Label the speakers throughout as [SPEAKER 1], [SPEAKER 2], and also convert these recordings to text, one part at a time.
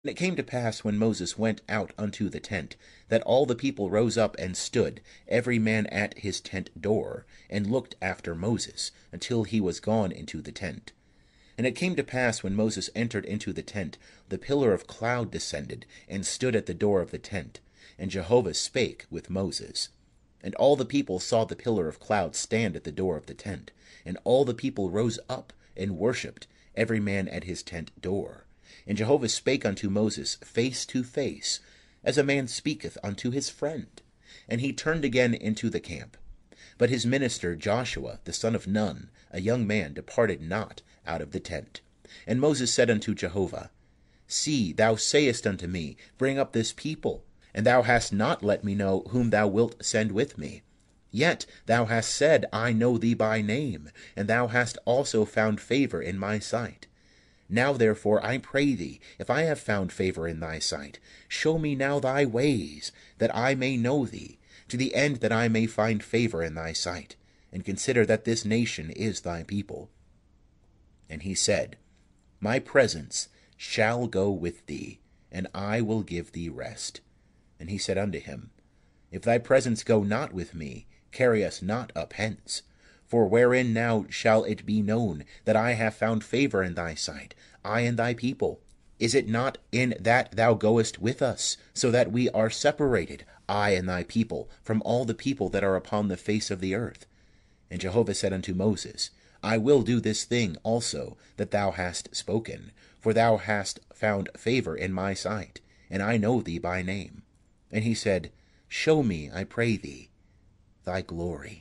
[SPEAKER 1] And it came to pass, when Moses went out unto the tent, that all the people rose up and stood, every man at his tent door, and looked after Moses, until he was gone into the tent. And it came to pass, when Moses entered into the tent, the pillar of cloud descended, and stood at the door of the tent. And Jehovah spake with Moses. And all the people saw the pillar of cloud stand at the door of the tent. And all the people rose up, and worshipped, every man at his tent door. And Jehovah spake unto Moses face to face, as a man speaketh unto his friend. And he turned again into the camp. But his minister Joshua the son of Nun, a young man, departed not out of the tent. And Moses said unto Jehovah, See, thou sayest unto me, Bring up this people. And thou hast not let me know whom thou wilt send with me. Yet thou hast said, I know thee by name, and thou hast also found favour in my sight. Now therefore, I pray thee, if I have found favour in thy sight, show me now thy ways, that I may know thee, to the end that I may find favour in thy sight, and consider that this nation is thy people. And he said, My presence shall go with thee, and I will give thee rest. And he said unto him, If thy presence go not with me, carry us not up hence. For wherein now shall it be known that I have found favour in thy sight, I and thy people? Is it not in that thou goest with us, so that we are separated, I and thy people, from all the people that are upon the face of the earth? And Jehovah said unto Moses, I will do this thing also that thou hast spoken, for thou hast found favour in my sight, and I know thee by name. And he said, Show me, I pray thee, thy glory.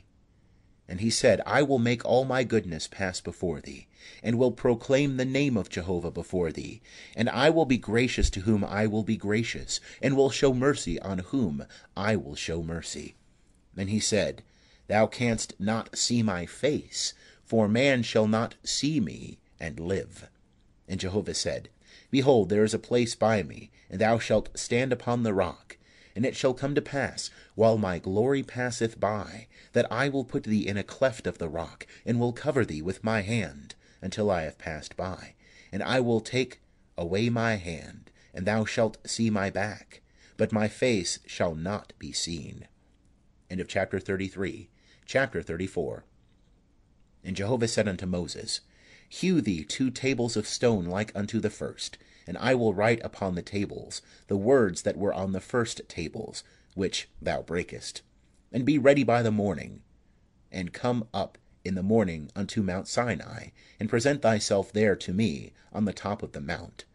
[SPEAKER 1] And he said, I will make all my goodness pass before thee, and will proclaim the name of Jehovah before thee. And I will be gracious to whom I will be gracious, and will show mercy on whom I will show mercy. And he said, Thou canst not see my face, for man shall not see me and live. And Jehovah said, Behold, there is a place by me, and thou shalt stand upon the rock. And it shall come to pass, while my glory passeth by, that I will put thee in a cleft of the rock, and will cover thee with my hand, until I have passed by. And I will take away my hand, and thou shalt see my back, but my face shall not be seen. End of chapter 33. Chapter 34. And Jehovah said unto Moses, Hew thee 2 tables of stone like unto the first, and I will write upon the tables the words that were on the first tables, which thou breakest. And be ready by the morning, and come up in the morning unto Mount Sinai, and present thyself there to me on the top of the mount.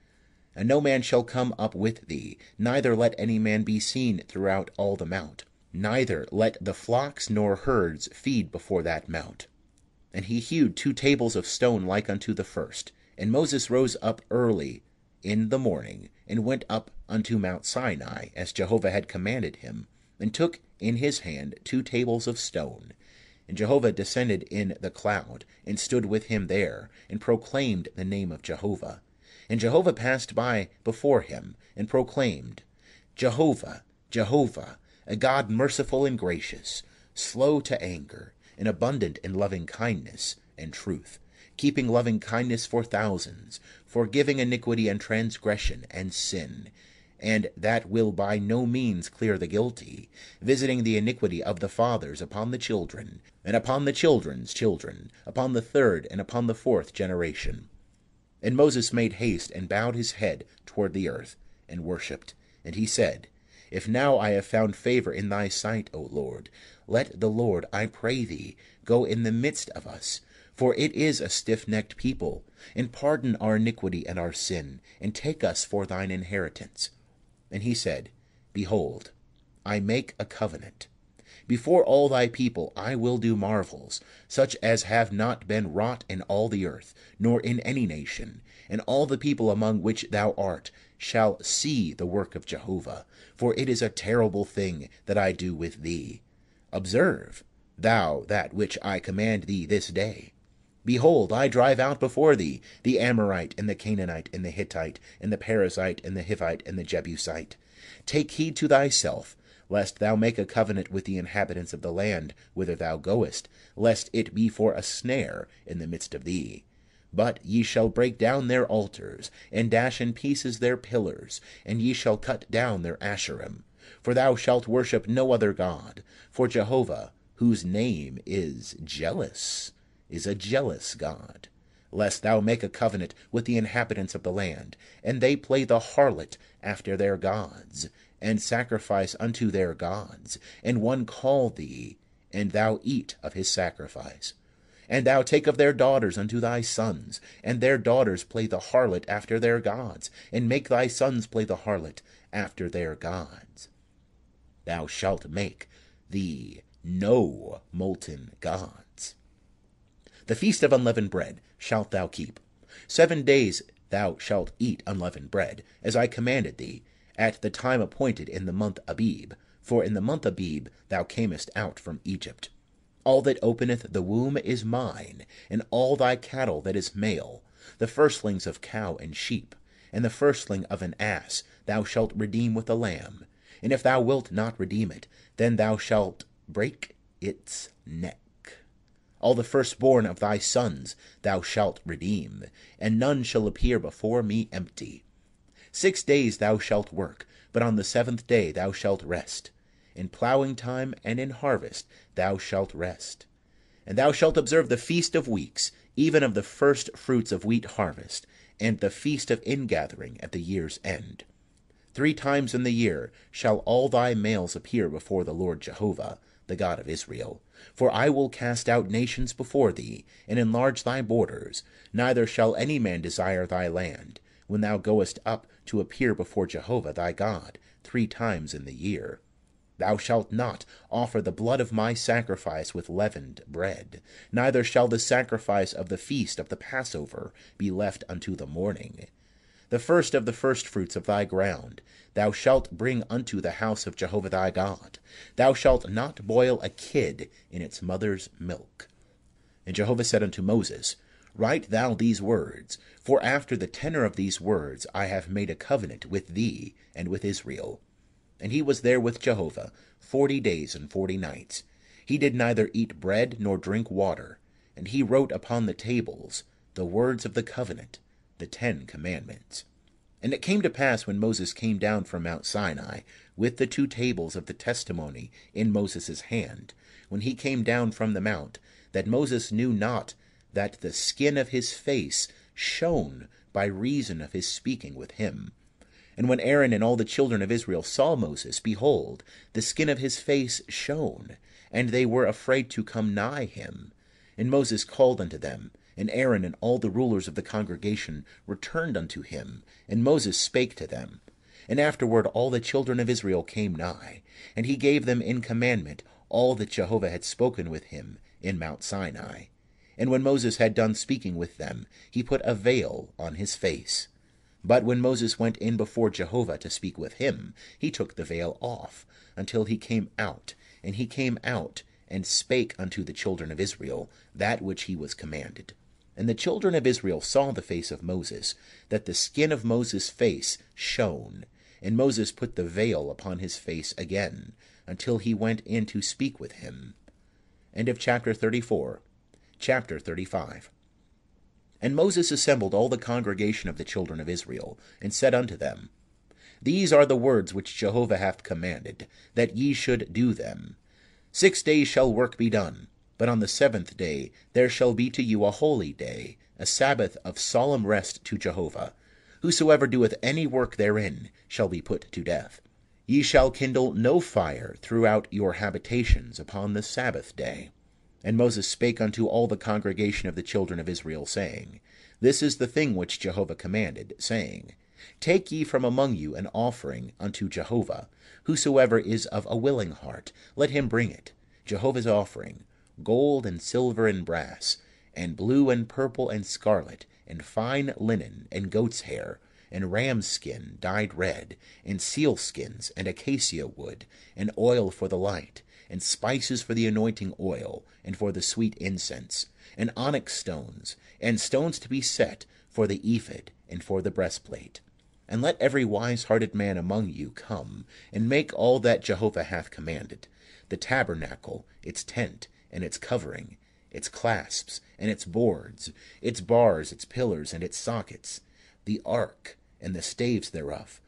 [SPEAKER 1] And no man shall come up with thee, neither let any man be seen throughout all the mount, neither let the flocks nor herds feed before that mount. And he hewed 2 tables of stone like unto the first. And Moses rose up early in the morning, and went up unto Mount Sinai, as Jehovah had commanded him, and took in his hand 2 tables of stone. And Jehovah descended in the cloud, and stood with him there, and proclaimed the name of Jehovah. And Jehovah passed by before him, and proclaimed, Jehovah, Jehovah, a God merciful and gracious, slow to anger, and abundant in loving kindness and truth, keeping loving kindness for thousands, forgiving iniquity and transgression and sin, and that will by no means clear the guilty, visiting the iniquity of the fathers upon the children, and upon the children's children, upon the 3rd and upon the 4th generation. And Moses made haste, and bowed his head toward the earth, and worshipped. And he said, If now I have found favour in thy sight, O Lord, let the Lord, I pray thee, go in the midst of us, for it is a stiff-necked people, and pardon our iniquity and our sin, and take us for thine inheritance. And he said, Behold, I make a covenant. Before all thy people I will do marvels, such as have not been wrought in all the earth, nor in any nation. And all the people among which thou art shall see the work of Jehovah, for it is a terrible thing that I do with thee. Observe thou that which I command thee this day. Behold, I drive out before thee the Amorite, and the Canaanite, and the Hittite, and the Perizzite, and the Hivite, and the Jebusite. Take heed to thyself, lest thou make a covenant with the inhabitants of the land whither thou goest, lest it be for a snare in the midst of thee. But ye shall break down their altars, and dash in pieces their pillars, and ye shall cut down their Asherim. For thou shalt worship no other God, for Jehovah, whose name is jealous, is a jealous God. Lest thou make a covenant with the inhabitants of the land, and they play the harlot after their gods, and sacrifice unto their gods, and one call thee, and thou eat of his sacrifice. And thou take of their daughters unto thy sons, and their daughters play the harlot after their gods, and make thy sons play the harlot after their gods. Thou shalt make thee no molten gods. The feast of unleavened bread shalt thou keep. 7 days thou shalt eat unleavened bread, as I commanded thee, at the time appointed in the month Abib, for in the month Abib thou camest out from Egypt. All that openeth the womb is mine, and all thy cattle that is male, the firstlings of cow and sheep, and the firstling of an ass thou shalt redeem with a lamb. And if thou wilt not redeem it, then thou shalt break its neck. All the firstborn of thy sons thou shalt redeem, and none shall appear before me empty. 6 days thou shalt work, but on the 7th day thou shalt rest. In plowing time and in harvest thou shalt rest. And thou shalt observe the feast of weeks, even of the first fruits of wheat harvest, and the feast of ingathering at the year's end. 3 times in the year shall all thy males appear before the Lord Jehovah, the God of Israel. For I will cast out nations before thee, and enlarge thy borders, neither shall any man desire thy land, when thou goest up to appear before Jehovah thy God 3 times in the year. Thou shalt not offer the blood of my sacrifice with leavened bread, neither shall the sacrifice of the feast of the Passover be left unto the morning. The first of the firstfruits of thy ground thou shalt bring unto the house of Jehovah thy God. Thou shalt not boil a kid in its mother's milk. And Jehovah said unto Moses, Write thou these words, for after the tenor of these words I have made a covenant with thee and with Israel. And he was there with Jehovah 40 days and 40 nights. He did neither eat bread nor drink water. And he wrote upon the tables the words of the covenant, the 10 commandments. And it came to pass, when Moses came down from Mount Sinai, with the 2 tables of the testimony in Moses' hand, when he came down from the mount, that Moses knew not that the skin of his face shone by reason of his speaking with him. And when Aaron and all the children of Israel saw Moses, behold, the skin of his face shone, and they were afraid to come nigh him. And Moses called unto them, and Aaron and all the rulers of the congregation returned unto him, and Moses spake to them. And afterward all the children of Israel came nigh, and he gave them in commandment all that Jehovah had spoken with him in Mount Sinai. And when Moses had done speaking with them, he put a veil on his face. But when Moses went in before Jehovah to speak with him, he took the veil off, until he came out. And he came out, and spake unto the children of Israel that which he was commanded. And the children of Israel saw the face of Moses, that the skin of Moses' face shone. And Moses put the veil upon his face again, until he went in to speak with him. End of chapter 34. Chapter 35. And Moses assembled all the congregation of the children of Israel, and said unto them, These are the words which Jehovah hath commanded, that ye should do them. 6 days shall work be done, but on the 7th day there shall be to you a holy day, a Sabbath of solemn rest to Jehovah. Whosoever doeth any work therein shall be put to death. Ye shall kindle no fire throughout your habitations upon the Sabbath day. And Moses spake unto all the congregation of the children of Israel, saying, This is the thing which Jehovah commanded, saying, Take ye from among you an offering unto Jehovah. Whosoever is of a willing heart, let him bring it, Jehovah's offering, gold and silver and brass, and blue and purple and scarlet, and fine linen, and goat's hair, and ram's skin dyed red, and seal skins, and acacia wood, and oil for the light, and spices for the anointing oil, and for the sweet incense, and onyx stones, and stones to be set for the ephod, and for the breastplate. And let every wise-hearted man among you come, and make all that Jehovah hath commanded, the tabernacle, its tent, and its covering, its clasps, and its boards, its bars, its pillars, and its sockets, the ark, and the staves thereof,